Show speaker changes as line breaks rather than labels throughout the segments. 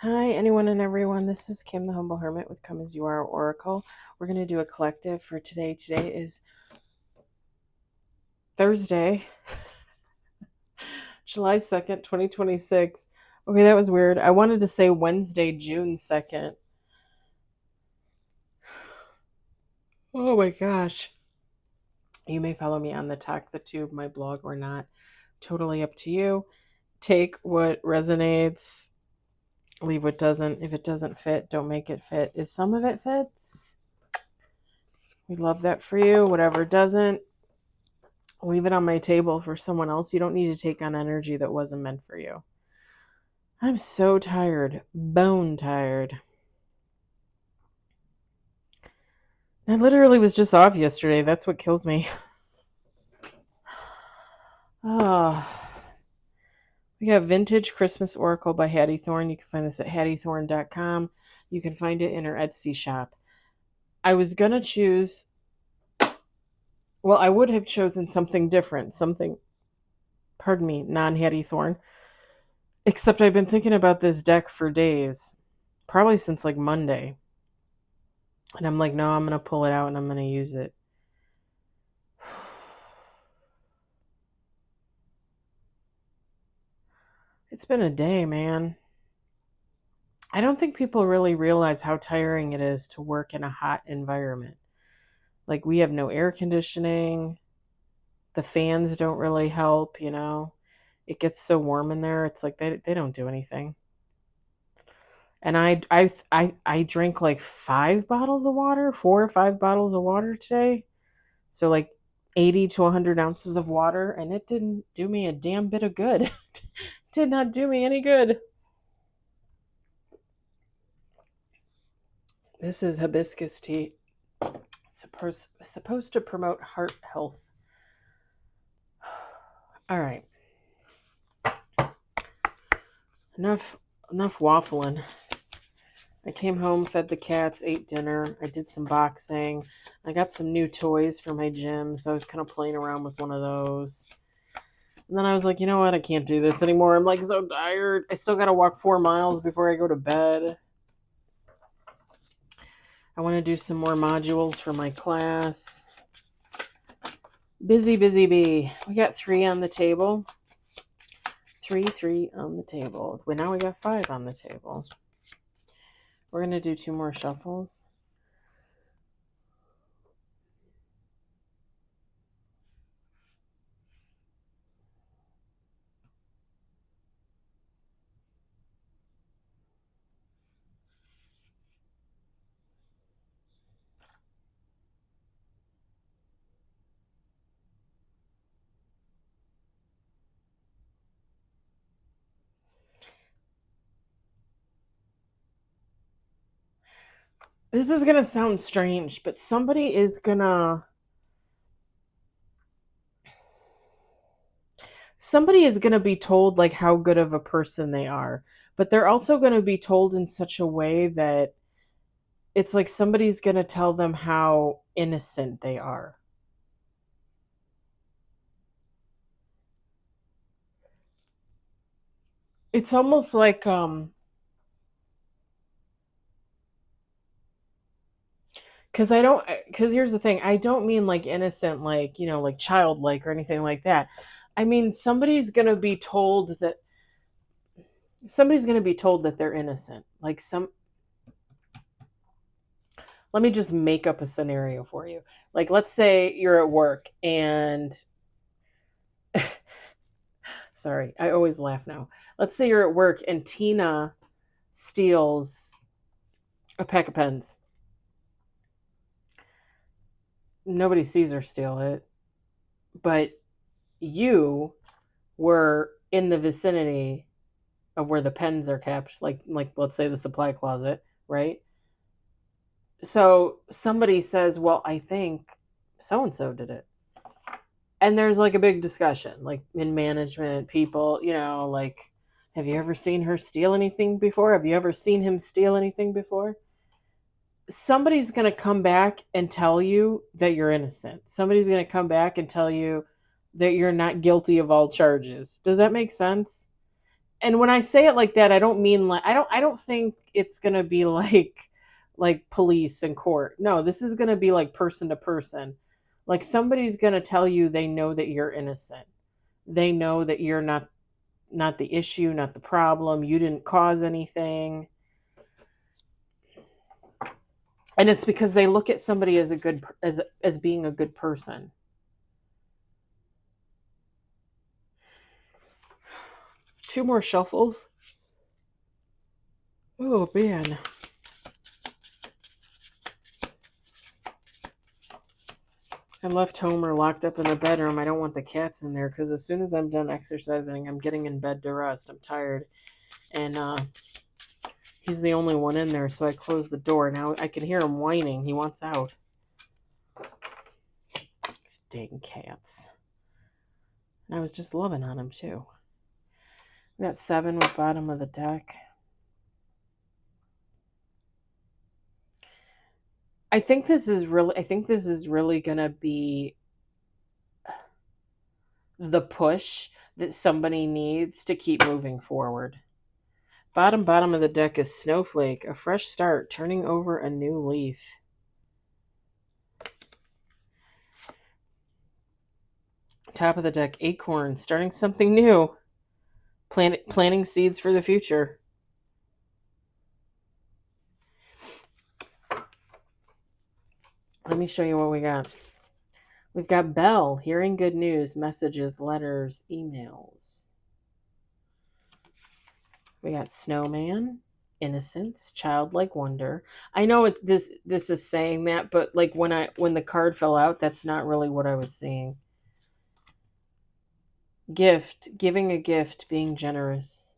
Hi, anyone and everyone. This is Kim, the Humble Hermit with Come As You Are Oracle. We're going to do a collective for today. Today is Thursday, July 2nd, 2026. Okay, that was weird. I wanted to say Wednesday, June 2nd. Oh my gosh. You may follow me on the Talk the Tube, my blog, or not. Totally up to you. Take what resonates, leave what doesn't. If it doesn't fit, don't make it fit. If some of it fits, we love that for you. Whatever doesn't, leave it on my table for someone else. You don't need to take on energy that wasn't meant for you. I'm so tired, bone tired. I literally was just off yesterday. That's what kills me. We have Vintage Christmas Oracle by Hattie Thorne. You can find this at hattiethorne.com. You can find it in her Etsy shop. I was going to choose, well, I would have chosen something different, non-Hattie Thorne. Except I've been thinking about this deck for days, probably since like Monday. And I'm like, no, I'm going to pull it out and I'm going to use it. It's been a day, man. I don't think people really realize how tiring it is to work in a hot environment. Like, we have no air conditioning. The fans don't really help, you know. It gets so warm in there. It's like they don't do anything. And I drank like 4 or 5 bottles of water today. So like 80 to 100 ounces of water, and it didn't do me a damn bit of good. Did not do me any good. This is hibiscus tea. It's supposed to promote heart health. All right. Enough waffling. I came home, fed the cats, ate dinner. I did some boxing. I got some new toys for my gym, so I was kind of playing around with one of those. And then I was like, you know what? I can't do this anymore. I'm like so tired. I still got to walk 4 miles before I go to bed. I want to do some more modules for my class. Busy bee. We got 3 on the table. 3 on the table. Well, now we got 5 on the table. We're going to do 2 more shuffles. This is going to sound strange, but somebody is going to be told like how good of a person they are, but they're also going to be told in such a way that it's like somebody's going to tell them how innocent they are. It's almost like because here's the thing, I don't mean like innocent, like, you know, like childlike or anything like that. I mean somebody's going to be told that they're innocent. Like let me just make up a scenario for you. Like, let's say you're at work and sorry, I always laugh now. Let's say you're at work and Tina steals a pack of pens. Nobody sees her steal it, but you were in the vicinity of where the pens are kept, like let's say the supply closet, right? So somebody says, "Well, I think so and so did it." And there's like a big discussion, like in management, people, you know, like, have you ever seen her steal anything before? Have you ever seen him steal anything before? Somebody's going to come back and tell you that you're innocent. Somebody's going to come back and tell you that you're not guilty of all charges. Does that make sense? And when I say it like that, I don't mean like I don't think it's going to be like police and court. No, this is going to be like person to person. Like somebody's going to tell you they know that you're innocent. They know that you're not the issue, not the problem. You didn't cause anything. And it's because they look at somebody as a good as being a good person. Two more shuffles. Oh man. I left Homer locked up in the bedroom. I don't want the cats in there because as soon as I'm done exercising, I'm getting in bed to rest. I'm tired. And he's the only one in there, so I closed the door. Now I can hear him whining. He wants out. These dang cats. And I was just loving on him, too. We got 7 with bottom of the deck. I think this is really going to be the push that somebody needs to keep moving forward. Bottom of the deck is Snowflake, a fresh start, turning over a new leaf. Top of the deck, Acorn, starting something new. Planting seeds for the future. Let me show you what we got. We've got Bell, hearing good news, messages, letters, emails. We got Snowman, innocence, childlike wonder. I know this is saying that, but like when the card fell out, that's not really what I was seeing. Gift, giving a gift, being generous.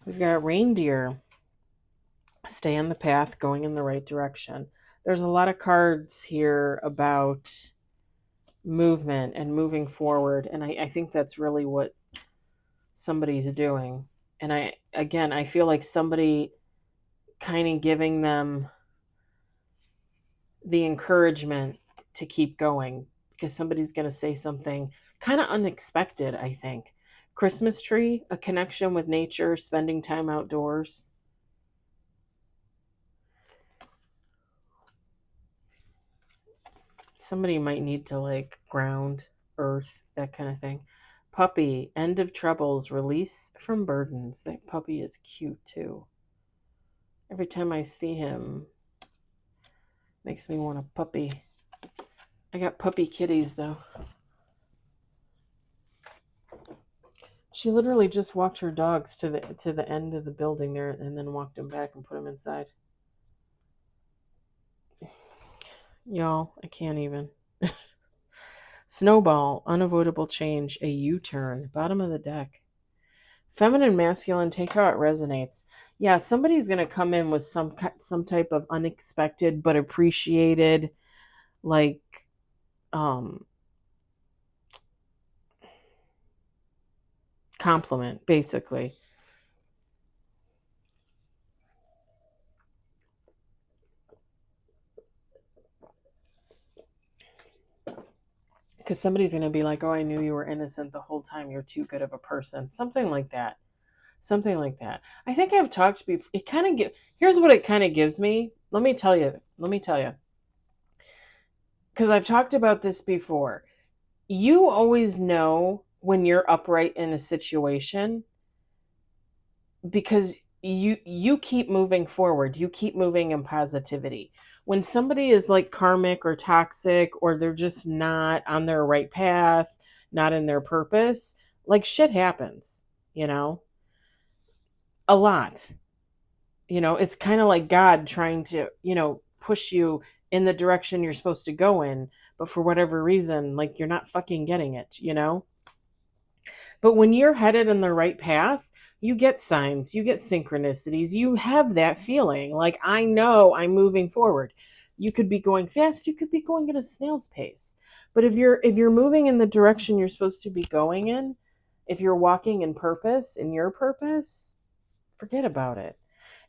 We've got Reindeer, stay on the path, going in the right direction. There's a lot of cards here about movement and moving forward, and I think that's really what somebody's doing. And I feel like somebody kind of giving them the encouragement to keep going because somebody's going to say something kind of unexpected, I think. Christmas tree, a connection with nature, spending time outdoors. Somebody might need to like ground, earth, that kind of thing. Puppy, end of troubles, release from burdens. That puppy is cute too. Every time I see him, makes me want a puppy. I got puppy kitties though. She literally just walked her dogs to the end of the building there and then walked them back and put them inside. Y'all, I can't even. Snowball, unavoidable change, a U-turn, bottom of the deck. Feminine, masculine, take how it resonates. Yeah, somebody's going to come in with some type of unexpected but appreciated, like, compliment, basically. Because somebody's going to be like, oh, I knew you were innocent the whole time. You're too good of a person. Something like that. Something like that. I think I've talked before. It kind of here's what it kind of gives me. Let me tell you. Because I've talked about this before. You always know when you're upright in a situation because you keep moving forward. You keep moving in positivity. When somebody is like karmic or toxic or they're just not on their right path, not in their purpose, like shit happens, you know? A lot. It's kind of like God trying to, push you in the direction you're supposed to go in, but for whatever reason, like you're not fucking getting it. But when you're headed in the right path, you get signs, you get synchronicities, you have that feeling like I know I'm moving forward. You could be going fast, you could be going at a snail's pace. But if you're moving in the direction you're supposed to be going in, if you're walking in purpose, in your purpose, forget about it.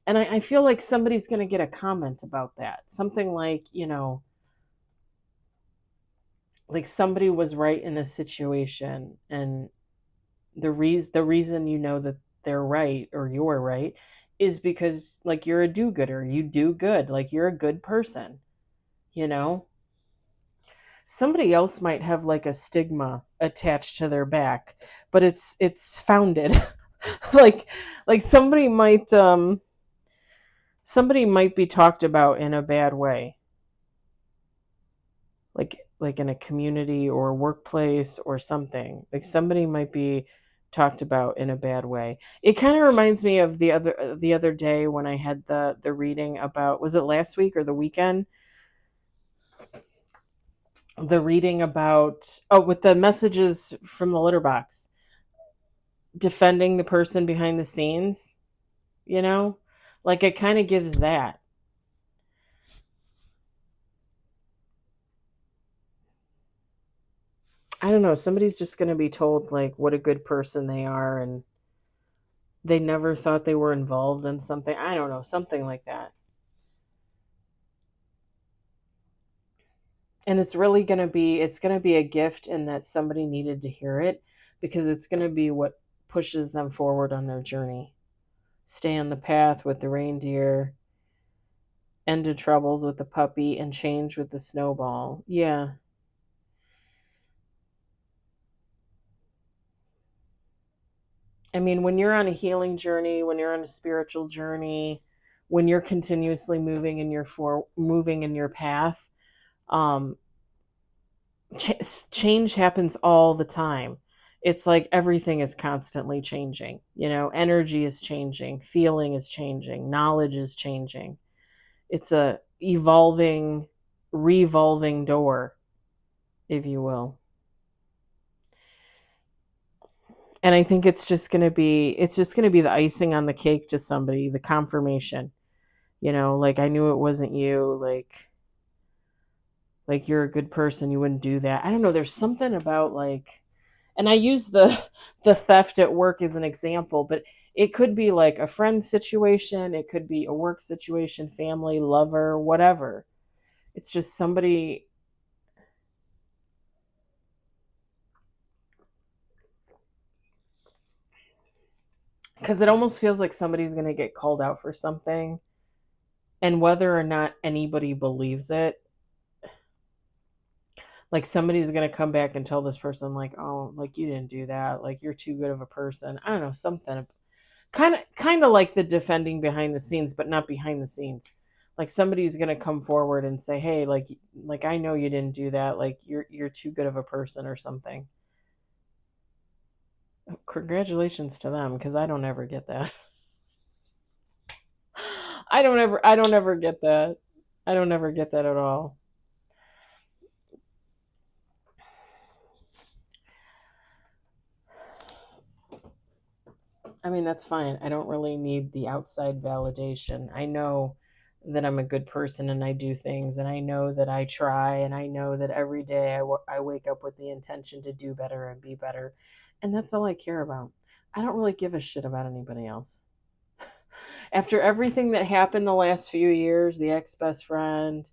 And I feel like somebody's going to get a comment about that. Something like, like somebody was right in a situation and The reason you know that they're right or you're right is because like you're a do-gooder. You do good. Like you're a good person, you know? Somebody else might have like a stigma attached to their back, but it's founded. like like somebody might be talked about in a bad way, like in a community or workplace or something. Like somebody might be talked about in a bad way. It kind of reminds me of the other day when I had the reading about, was it last week or the weekend, the reading about, oh, with the messages from the litter box, defending the person behind the scenes, you know? Like it kind of gives that. I don't know, somebody's just going to be told like what a good person they are, and they never thought they were involved in something. I don't know, something like that. And it's going to be a gift in that somebody needed to hear it, because it's going to be what pushes them forward on their journey. Stay on the path with the reindeer, end of troubles with the puppy, and change with the snowball. Yeah. I mean, when you're on a healing journey, when you're on a spiritual journey, when you're continuously moving in your path, um, change happens all the time. It's like everything is constantly changing. You know, energy is changing, feeling is changing, knowledge is changing. It's a evolving, revolving door, if you will. And I think it's just going to be the icing on the cake to somebody, the confirmation. You know, like I knew it wasn't you, like you're a good person, you wouldn't do that. I don't know, there's something about like, and I use the theft at work as an example, but it could be like a friend situation, it could be a work situation, family, lover, whatever. It's just somebody, because it almost feels like somebody's going to get called out for something, and whether or not anybody believes it, like somebody's going to come back and tell this person like, oh, like you didn't do that, like you're too good of a person. I don't know, something kind of like the defending behind the scenes, but not behind the scenes. Like somebody's going to come forward and say, hey, like I know you didn't do that, like you're too good of a person or something. Congratulations to them, because I don't ever get that. I don't ever get that. I don't ever get that at all. I mean, that's fine. I don't really need the outside validation. I know that I'm a good person and I do things, and I know that I try, and I know that every day I wake up with the intention to do better and be better. And that's all I care about. I don't really give a shit about anybody else. After everything that happened the last few years, the ex best friend,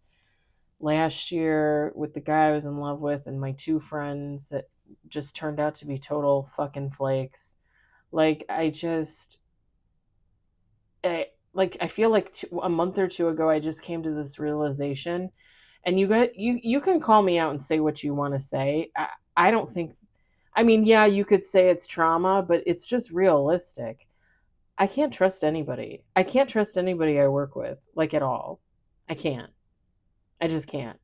last year with the guy I was in love with, and my two friends that just turned out to be total fucking flakes. Like I feel like a month or two ago I just came to this realization, and you can call me out and say what you want to say. I don't think, I mean, yeah, you could say it's trauma, but it's just realistic. I can't trust anybody. I can't trust anybody I work with, like at all. I can't. I just can't.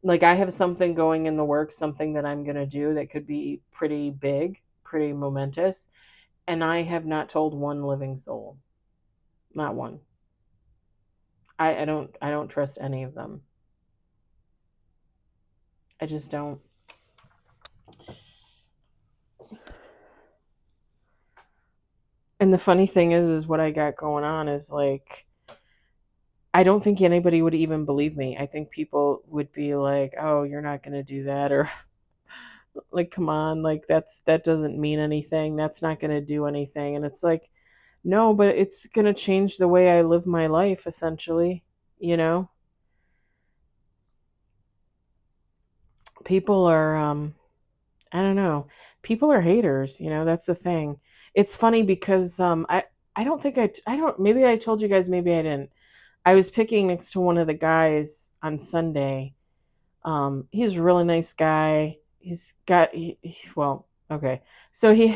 Like I have something going in the works, something that I'm going to do that could be pretty big, pretty momentous, and I have not told one living soul. Not one. I don't trust any of them. I just don't. And the funny thing is what I got going on is like, I don't think anybody would even believe me. I think people would be like, "Oh, you're not going to do that," or like, "Come on, like that doesn't mean anything. That's not going to do anything." And it's like, "No, but it's going to change the way I live my life essentially, you know? People are I don't know. People are haters, you know, that's the thing. It's funny because I don't think I don't maybe I told you guys, maybe I didn't. I was picking next to one of the guys on Sunday. He's a really nice guy. Well, okay. So he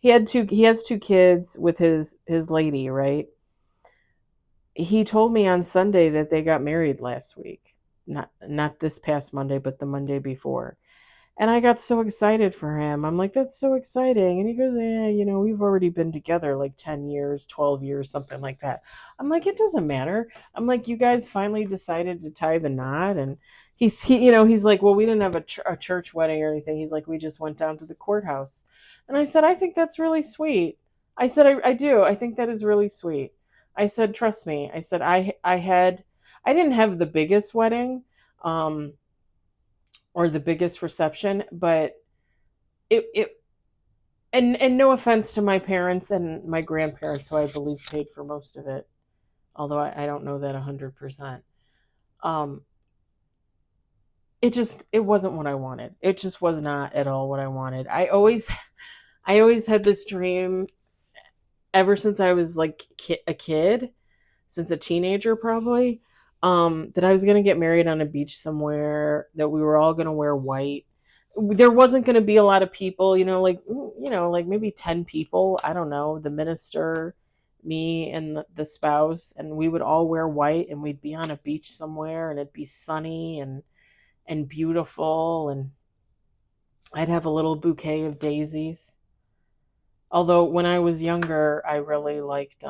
he has two kids with his lady, right? He told me on Sunday that they got married last week. Not this past Monday, but the Monday before. And I got so excited for him. I'm like, that's so exciting. And he goes, yeah, you know, we've already been together like 10 years, 12 years, something like that. I'm like, it doesn't matter. I'm like, you guys finally decided to tie the knot. And you know, he's like, well, we didn't have a church wedding or anything. He's like, we just went down to the courthouse. And I said, I think that's really sweet. I said, I do. I think that is really sweet. I said, trust me. I said, I didn't have the biggest wedding. Or the biggest reception, but it and no offense to my parents and my grandparents, who I believe paid for most of it, although I don't know that 100%. Um, it wasn't what I wanted. It just was not at all what I wanted. I always had this dream ever since I was like a kid, since a teenager probably, that I was going to get married on a beach somewhere, that we were all going to wear white. There wasn't going to be a lot of people, like maybe 10 people, I don't know, the minister, me and the spouse, and we would all wear white and we'd be on a beach somewhere and it'd be sunny and beautiful, and I'd have a little bouquet of daisies. Although when I was younger, I really liked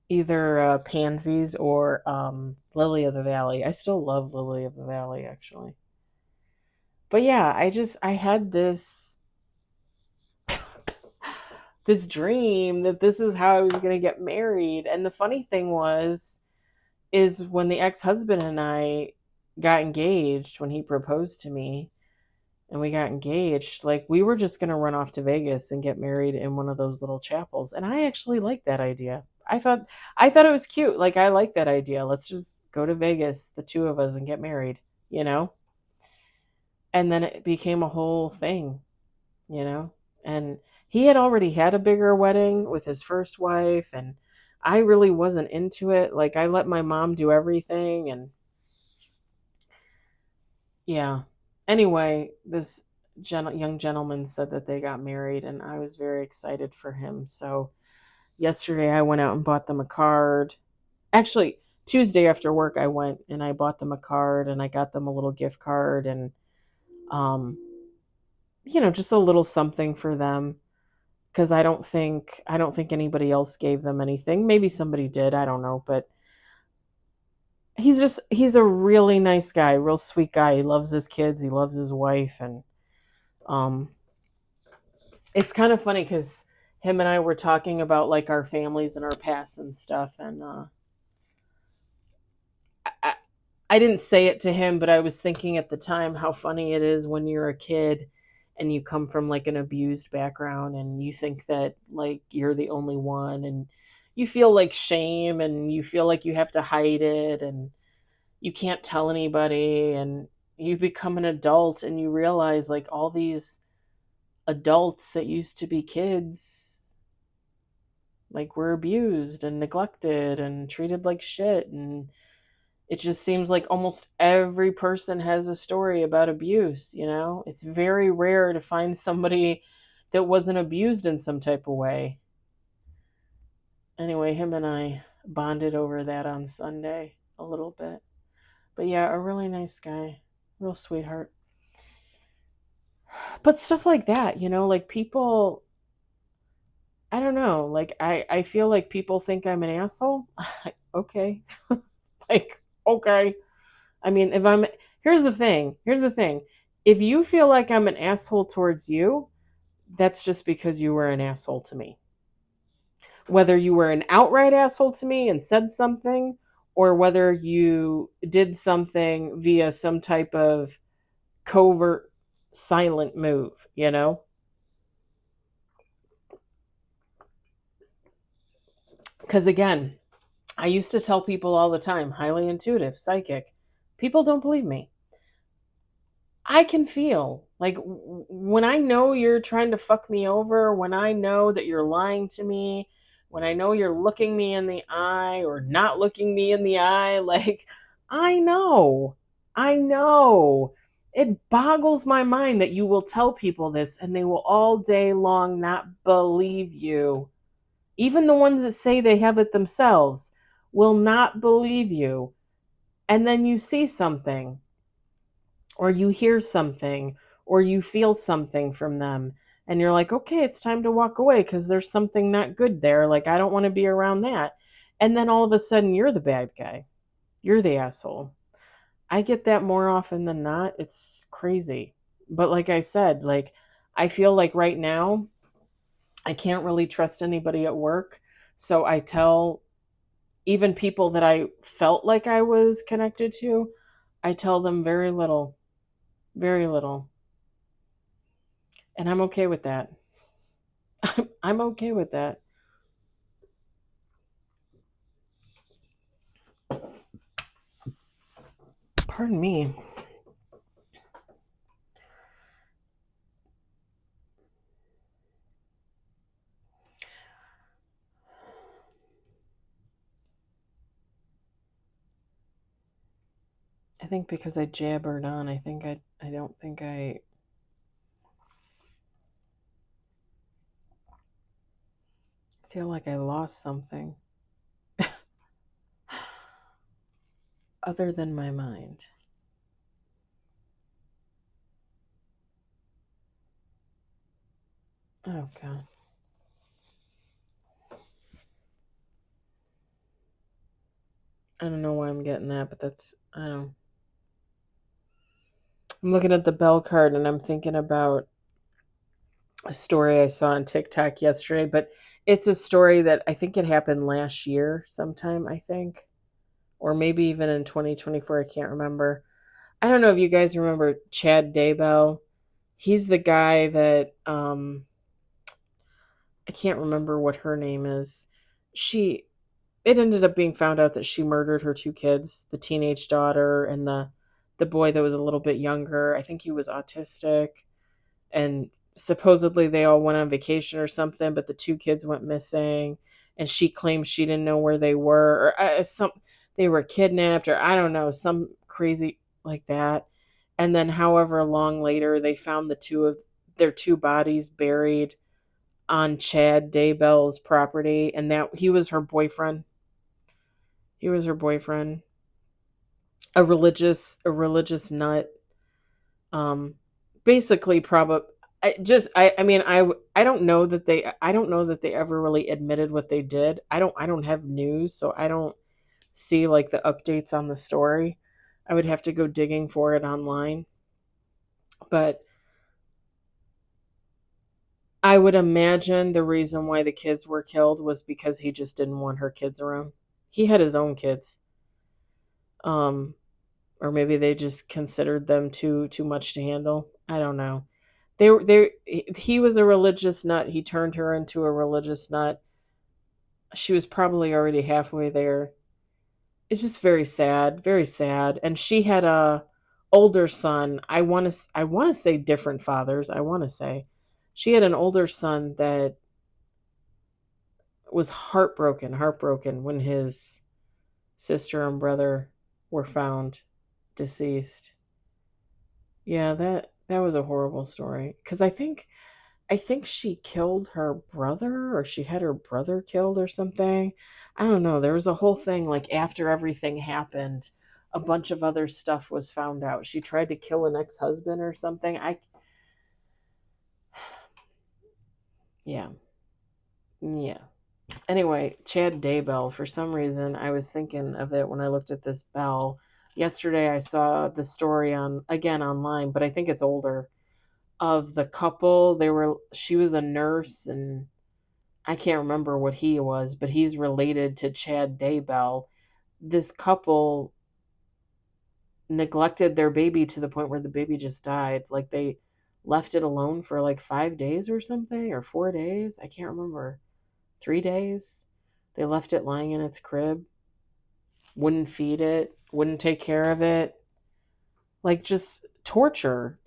either pansies or lily of the valley. I still love lily of the valley, actually. But yeah, I had this dream that this is how I was going to get married. And the funny thing is when the ex-husband and I got engaged, when he proposed to me and we got engaged, like we were just going to run off to Vegas and get married in one of those little chapels. And I actually liked that idea. I thought it was cute. Like I like that idea. Let's just go to Vegas, the two of us, and get married, you know? And then it became a whole thing, you know? And he had already had a bigger wedding with his first wife, and I really wasn't into it. Like I let my mom do everything, and yeah. Anyway, this young gentleman said that they got married, and I was very excited for him. So yesterday I went out and bought them a card. Actually, Tuesday after work I went and I bought them a card, and I got them a little gift card, and um just a little something for them, because I don't think anybody else gave them anything. Maybe somebody did, I don't know, but he's a really nice guy, real sweet guy. He loves his kids, he loves his wife, and um it's kind of funny cuz him and I were talking about like our families and our past and stuff, and I, I didn't say it to him, but I was thinking at the time how funny it is when you're a kid and you come from like an abused background and you think that like you're the only one, and you feel like shame and you feel like you have to hide it and you can't tell anybody, and you become an adult and you realize like all these adults that used to be kids like were abused and neglected and treated like shit. And it just seems like almost every person has a story about abuse, you know? It's very rare to find somebody that wasn't abused in some type of way. Anyway, him and I bonded over that on Sunday a little bit. But yeah, a really nice guy, real sweetheart. But stuff like that, like people, I don't know, like I feel like people think I'm an asshole. Okay. Like, okay. I mean, if I'm here's the thing. If you feel like I'm an asshole towards you, that's just because you were an asshole to me. Whether you were an outright asshole to me and said something, or whether you did something via some type of covert silent move, Because again, I used to tell people all the time, highly intuitive, psychic. People don't believe me. I can feel like when I know you're trying to fuck me over, when I know that you're lying to me, when I know you're looking me in the eye or not looking me in the eye, like I know, I know. It boggles my mind that you will tell people this and they will all day long not believe you. Even the ones that say they have it themselves will not believe you. And then you see something or you hear something or you feel something from them and you're like, okay, it's time to walk away because there's something not good there. Like, I don't want to be around that. And then all of a sudden, you're the bad guy. You're the asshole. I get that more often than not. It's crazy. But like I said, like, I feel like right now, I can't really trust anybody at work. So I tell even people that I felt like I was connected to, I tell them very little, very little. And I'm okay with that. I'm okay with that. Pardon me. I think because I jabbered on, I don't think I feel like I lost something other than my mind. Oh god. I don't know why I'm getting that, but that's I don't. I'm looking at the bell card and I'm thinking about a story I saw on TikTok yesterday, but it's a story that I think it happened last year sometime, I think, or maybe even in 2024, I can't remember. I don't know if you guys remember Chad Daybell. He's the guy that I can't remember what her name is. She it ended up being found out that she murdered her two kids, the teenage daughter and the boy that was a little bit younger. I think he was autistic and supposedly they all went on vacation or something, but the two kids went missing and she claims she didn't know where they were or some they were kidnapped or I don't know, some crazy like that. And then however long later they found the two of their two bodies buried on Chad Daybell's property and that he was her boyfriend. He was her boyfriend. A religious nut. Um basically probably I mean I don't know that they ever really admitted what they did. I don't have news, so I don't see like the updates on the story. I would have to go digging for it online. But I would imagine the reason why the kids were killed was because he just didn't want her kids around. He had his own kids. Um, or maybe they just considered them too much to handle. I don't know. He was a religious nut. He turned her into a religious nut. She was probably already halfway there. It's just very sad, very sad. And she had a older son. I want to say different fathers. I want to say she had an older son that was heartbroken when his sister and brother were found deceased. Yeah, that was a horrible story cuz I think she killed her brother or she had her brother killed or something. I don't know. There was a whole thing like after everything happened, a bunch of other stuff was found out. She tried to kill an ex-husband or something. Yeah. Yeah. Anyway, Chad Daybell, for some reason, I was thinking of it when I looked at this bell. Yesterday, I saw the story again online, but I think it's older, of the couple. She was a nurse, and I can't remember what he was, but he's related to Chad Daybell. This couple neglected their baby to the point where the baby just died. Like they left it alone for like 5 days or something, or 4 days. I can't remember. 3 days. They left it lying in its crib, wouldn't feed it, wouldn't take care of it. Like just torture.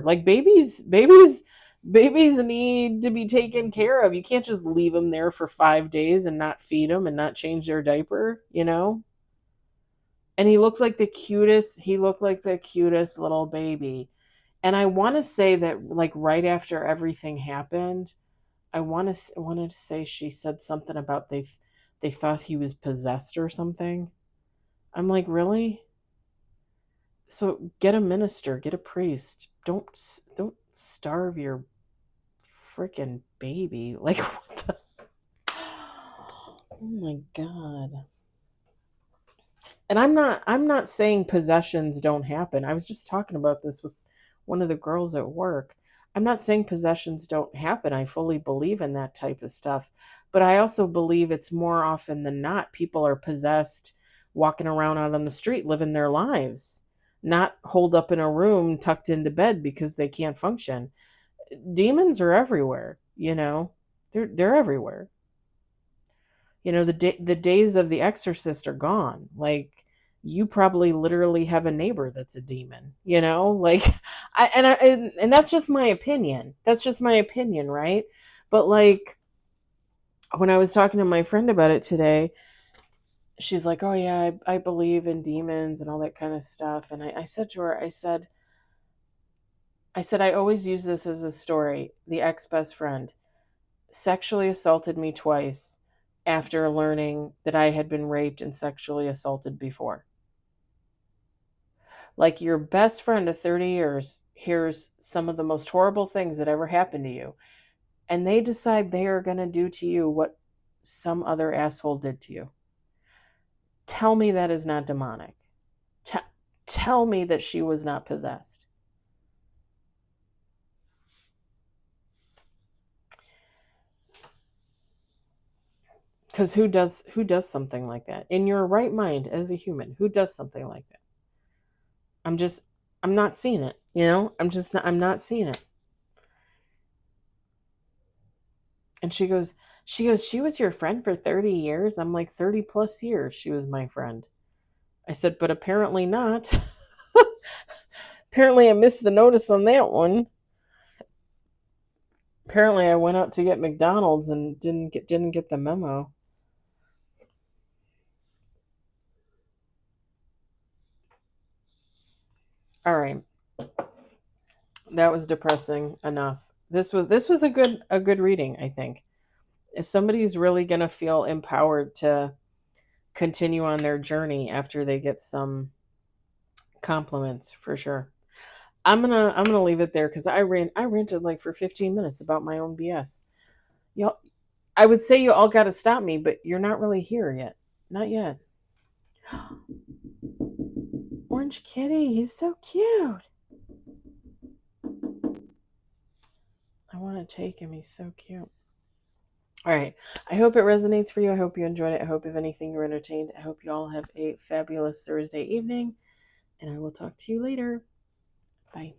Like babies need to be taken care of. You can't just leave them there for 5 days and not feed them and not change their diaper, you know? And he looked like the cutest little baby. And I want to say that, like, right after everything happened, wanted to say she said something about they thought he was possessed or something. I'm like, really? So get a minister, get a priest. Don't starve your freaking baby. Like, what the? Oh my god. And I'm not saying possessions don't happen. I was just talking about this with one of the girls at work. I'm not saying possessions don't happen. I fully believe in that type of stuff. But I also believe it's more often than not people are possessed walking around out on the street living their lives, not holed up in a room tucked into bed because they can't function. Demons are everywhere, you know. They're everywhere. You know, the days of the exorcist are gone. Like, you probably literally have a neighbor that's a demon, you know? Like, and that's just my opinion. That's just my opinion, right? But like, when I was talking to my friend about it today, she's like, "Oh yeah, I believe in demons and all that kind of stuff." And I said to her, I said I always use this as a story. The ex-best friend sexually assaulted me twice after learning that I had been raped and sexually assaulted before. Like, your best friend of 30 years hears some of the most horrible things that ever happened to you, and they decide they are going to do to you what some other asshole did to you. Tell me that is not demonic. T- Tell me that she was not possessed. Because who does something like that in your right mind as a human? Who does something like that? I'm just I'm not seeing it. You know, I'm not seeing it. And she was your friend for 30 years. I'm like, 30 plus years she was my friend. I said, but apparently not. Apparently I missed the notice on that one. Apparently I went out to get McDonald's and didn't get the memo. All right. That was depressing enough. This was a good reading, I think. If somebody's really going to feel empowered to continue on their journey after they get some compliments, for sure. I'm gonna leave it there because I ranted like for 15 minutes about my own BS. Y'all, I would say you all got to stop me, but you're not really here yet. Not yet. Orange Kitty, he's so cute. I want to take him. He's so cute. All right. I hope it resonates for you. I hope you enjoyed it. I hope, if anything, you're entertained. I hope you all have a fabulous Thursday evening, and I will talk to you later. Bye.